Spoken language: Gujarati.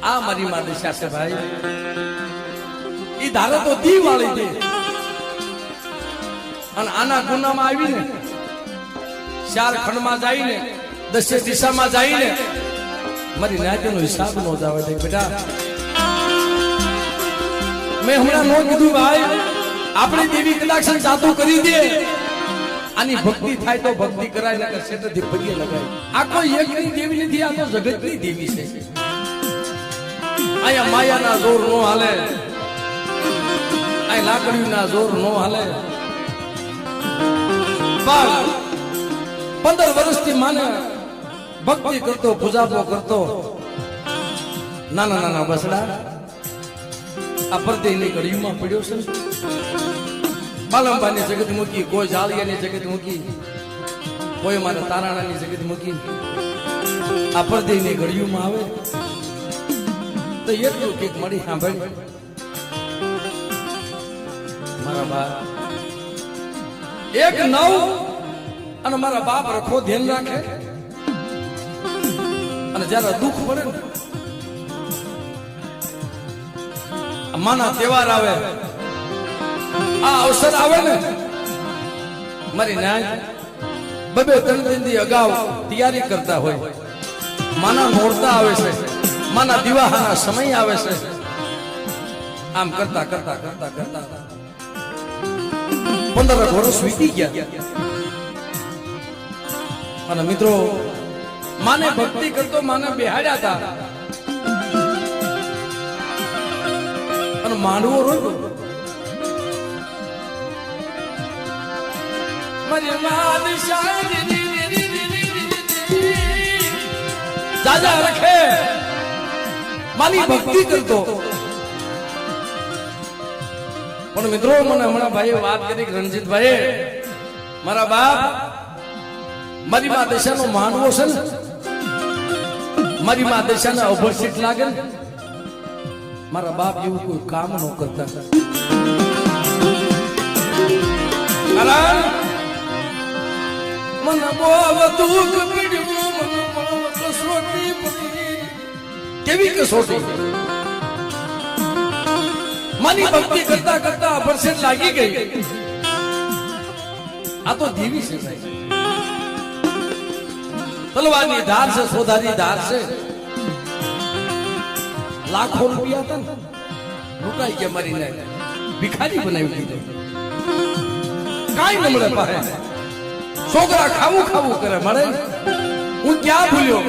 આ મારી માં દિશા છે ભાઈ. ઈ ધારે તો દી વાળી દે અને આના ગુનામાં આવીને ચાર ખંડમાં જઈને દસે દિશામાં જઈને મારી નાયતનો હિસાબ નો જાવે દે બેટા. મેં હમણાં નો કીધું ભાઈ આપણી દેવી કદાચ જાતું કરી દે આની ભક્તિ થાય તો ભક્તિ કરાય નકર સેટથી પગે લગાય. આ કોઈ એકની દેવી નથી, આ તો જગતની દેવી છે. આયા માયાના જોર નો હાલે, આ લાકડીના જોર નો હાલે. 15 વર્ષથી માને ભક્તિ કરતો પૂજાપો કરતો નાના નાના બસડા આ પરદેની કડીમાં પડ્યો છે. બાલંબાની જગત મૂકી, કોઈ જાળિયાની જગત મૂકી, કોઈ મારે તારાણાની જગત મૂકી. આ પરદેની ઘડીઓમાં આવે તો એટલું કંઈક મળી સાંભળી મારા બા એક નવ અને મારા બાપ રખો ધ્યાન રાખે અને જયારે દુઃખ પડે ને માના તહેવાર આવે, આ અવસર આવે ને મારી નાય 2-3 દિન અગાઉ તૈયારી કરતા હોય. માના નોરતા આવે છે, માના દિવાહાના સમય આવે છે. આમ કરતા કરતા કરતા કરતા 15 વર્ષ વીતી ગયા અને મિત્રો માને ભક્તિ કરતો માને બેહાડ્યા હતા અને માંડવો રોયો. મારી માદ જાજા રખે માની ભક્તિ કરતો. પણ મિત્રો મને હમણાં ભાઈએ વાત કરી રણજીતભાઈ મારા બાપ મારી મા દશાનો માનવો છે ને, મારી મા દશાને અભરસીટ લાગે ને મારા બાપ એવું કોઈ કામ ન કરતા. મને બહુ દુઃખ પડ્યું, મને કસોટી પડી. કેવી કસોટી? માની ભક્તિ કરતા કરતા અભરસીટ લાગી ગઈ. આ તો દેવી છે ભાઈ. તલવારની ધાર છે, સોધાની ધાર છે. લાખો રૂપિયા હતા ને લૂંટાઈ ગયા મારીને, ભિખારી બનાવી દીધો. કાંઈ ન મળે પાસે. છોકરા ખાવું ખાવું કરે મળે. હું ક્યાં ભૂલ્યો